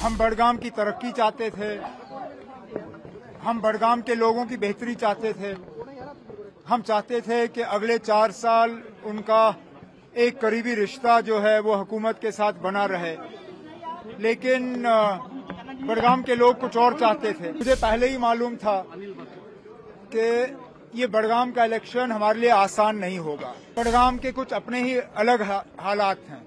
हम बडगाम की तरक्की चाहते थे, हम बडगाम के लोगों की बेहतरी चाहते थे। हम चाहते थे कि अगले 4 साल उनका एक करीबी रिश्ता जो है वो हुकूमत के साथ बना रहे, लेकिन बडगाम के लोग कुछ और चाहते थे। मुझे पहले ही मालूम था कि ये बडगाम का इलेक्शन हमारे लिए आसान नहीं होगा। बडगाम के कुछ अपने ही अलग हालात हैं।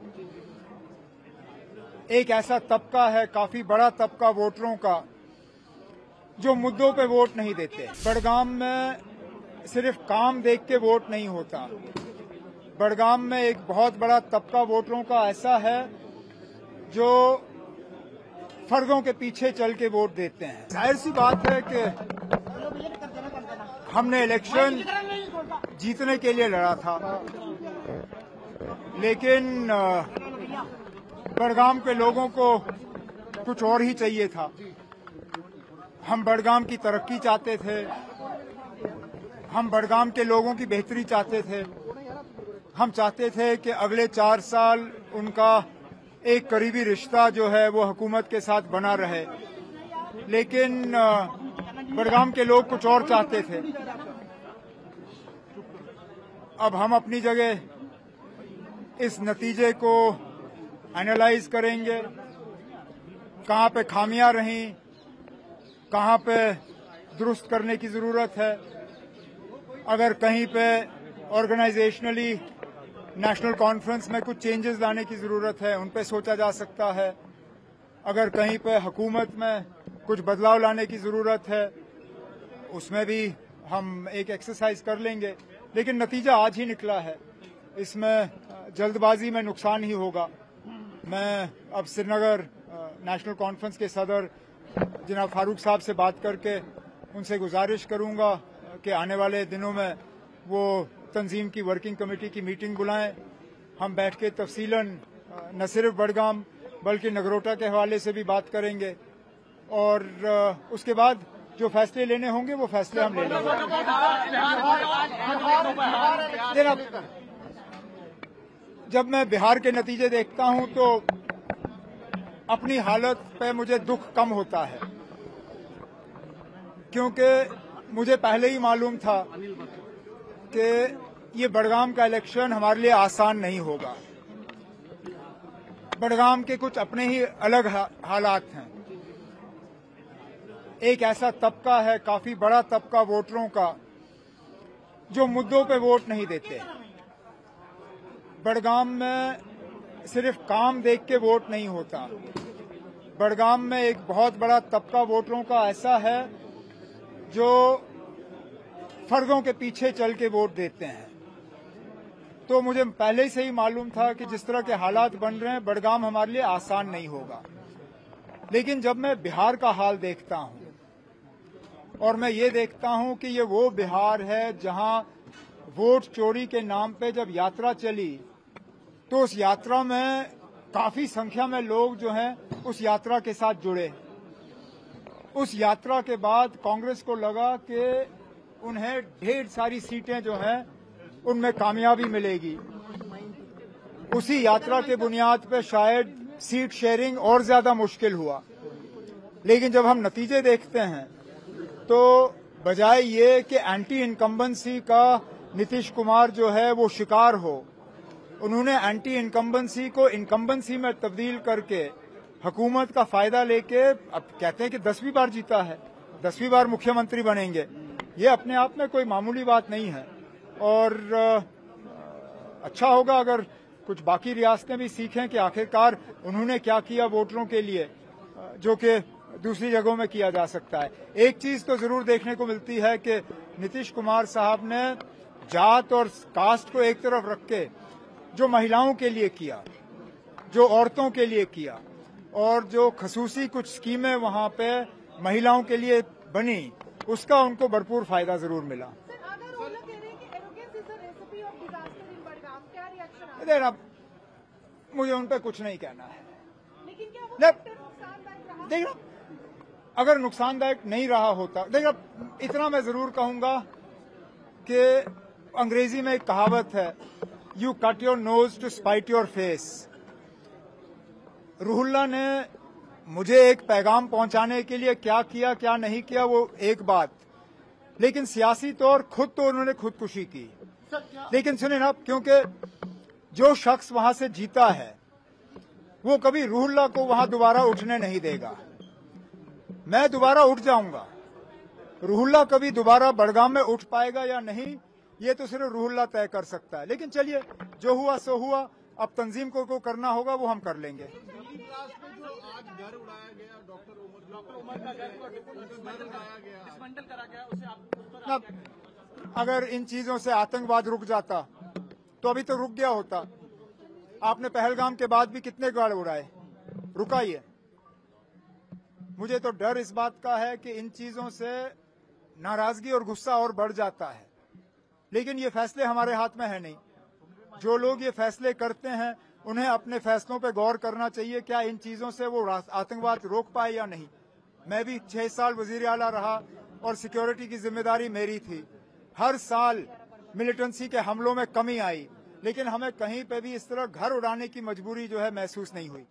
एक ऐसा तबका है, काफी बड़ा तबका वोटरों का, जो मुद्दों पे वोट नहीं देते। बडगाम में सिर्फ काम देख के वोट नहीं होता। बडगाम में एक बहुत बड़ा तबका वोटरों का ऐसा है जो फर्जों के पीछे चल के वोट देते हैं। जाहिर सी बात है कि हमने इलेक्शन जीतने के लिए लड़ा था, लेकिन बडगाम के लोगों को कुछ और ही चाहिए था। हम बडगाम की तरक्की चाहते थे, हम बडगाम के लोगों की बेहतरी चाहते थे। हम चाहते थे कि अगले 4 साल उनका एक करीबी रिश्ता जो है वो हुकूमत के साथ बना रहे, लेकिन बडगाम के लोग कुछ और चाहते थे। अब हम अपनी जगह इस नतीजे को एनालाइज करेंगे, कहां पे खामियां रहीं, कहां पे दुरुस्त करने की जरूरत है। अगर कहीं पे ऑर्गेनाइजेशनली नेशनल कॉन्फ्रेंस में कुछ चेंजेस लाने की जरूरत है, उन पे सोचा जा सकता है। अगर कहीं पे हुकूमत में कुछ बदलाव लाने की जरूरत है, उसमें भी हम एक एक्सरसाइज कर लेंगे। लेकिन नतीजा आज ही निकला है, इसमें जल्दबाजी में नुकसान ही होगा। मैं अब श्रीनगर नेशनल कॉन्फ्रेंस के सदर जनाब फारूक साहब से बात करके उनसे गुजारिश करूंगा कि आने वाले दिनों में वो तंजीम की वर्किंग कमेटी की मीटिंग बुलाएं। हम बैठ के तफसीलन न सिर्फ बडगाम बल्कि नगरोटा के हवाले से भी बात करेंगे, और उसके बाद जो फैसले लेने होंगे वो फैसले हम ले लेंगे। जब मैं बिहार के नतीजे देखता हूं तो अपनी हालत पे मुझे दुख कम होता है, क्योंकि मुझे पहले ही मालूम था कि ये बडगाम का इलेक्शन हमारे लिए आसान नहीं होगा। बडगाम के कुछ अपने ही अलग हालात हैं। एक ऐसा तबका है, काफी बड़ा तबका वोटरों का, जो मुद्दों पे वोट नहीं देते। बडगाम में सिर्फ काम देख के वोट नहीं होता। बडगाम में एक बहुत बड़ा तबका वोटरों का ऐसा है जो फर्जों के पीछे चल के वोट देते हैं। तो मुझे पहले से ही मालूम था कि जिस तरह के हालात बन रहे हैं, बडगाम हमारे लिए आसान नहीं होगा। लेकिन जब मैं बिहार का हाल देखता हूं और मैं ये देखता हूं कि ये वो बिहार है जहां वोट चोरी के नाम पे जब यात्रा चली, तो उस यात्रा में काफी संख्या में लोग जो हैं उस यात्रा के साथ जुड़े। उस यात्रा के बाद कांग्रेस को लगा कि उन्हें ढेर सारी सीटें जो हैं उनमें कामयाबी मिलेगी। उसी यात्रा के बुनियाद पे शायद सीट शेयरिंग और ज्यादा मुश्किल हुआ। लेकिन जब हम नतीजे देखते हैं तो बजाय ये कि एंटी इनकम्बेंसी का नीतीश कुमार जो है वो शिकार हो, उन्होंने एंटी इनकम्बेंसी को इनकम्बेंसी में तब्दील करके हुकूमत का फायदा लेके अब कहते हैं कि 10वीं बार जीता है, 10वीं बार मुख्यमंत्री बनेंगे। ये अपने आप में कोई मामूली बात नहीं है, और अच्छा होगा अगर कुछ बाकी रियासतें भी सीखें कि आखिरकार उन्होंने क्या किया वोटरों के लिए, जो कि दूसरी जगहों में किया जा सकता है। एक चीज तो जरूर देखने को मिलती है कि नीतीश कुमार साहब ने जात और कास्ट को एक तरफ रख के जो महिलाओं के लिए किया, जो औरतों के लिए किया, और जो खसूसी कुछ स्कीमें वहां पे महिलाओं के लिए बनी, उसका उनको भरपूर फायदा जरूर मिला। अब मुझे उन पर कुछ नहीं कहना है। देखो, अगर नुकसानदायक नहीं रहा होता, देखो इतना मैं जरूर कहूंगा कि अंग्रेजी में एक कहावत है, you cut your nose to spite your face. Ruhullah ने मुझे एक पैगाम पहुंचाने के लिए क्या किया क्या नहीं किया वो एक बात, लेकिन सियासी तौर खुद तो उन्होंने खुदकुशी की। लेकिन सुने ना, क्योंकि जो शख्स वहां से जीता है वो कभी रूहुल्लाह को वहां दोबारा उठने नहीं देगा। मैं दोबारा उठ जाऊंगा, रूहुल्लाह कभी दोबारा बड़गाम में उठ पाएगा या नहीं ये तो सिर्फ रूहुल्लाह तय कर सकता है। लेकिन चलिए, जो हुआ सो हुआ, अब तंजीम को करना होगा वो हम कर लेंगे। अगर इन चीजों से आतंकवाद रुक जाता तो अभी तो रुक गया होता। आपने पहलगाम के बाद भी कितने गाड़ उड़ाए, रुका ही है। मुझे तो डर इस बात का है कि इन चीजों से नाराजगी और गुस्सा और बढ़ जाता है, लेकिन ये फैसले हमारे हाथ में है नहीं। जो लोग ये फैसले करते हैं उन्हें अपने फैसलों पे गौर करना चाहिए, क्या इन चीजों से वो आतंकवाद रोक पाए या नहीं। मैं भी 6 साल वजीर आला रहा और सिक्योरिटी की जिम्मेदारी मेरी थी। हर साल मिलिटेंसी के हमलों में कमी आई, लेकिन हमें कहीं पे भी इस तरह घर उड़ाने की मजबूरी जो है महसूस नहीं हुई।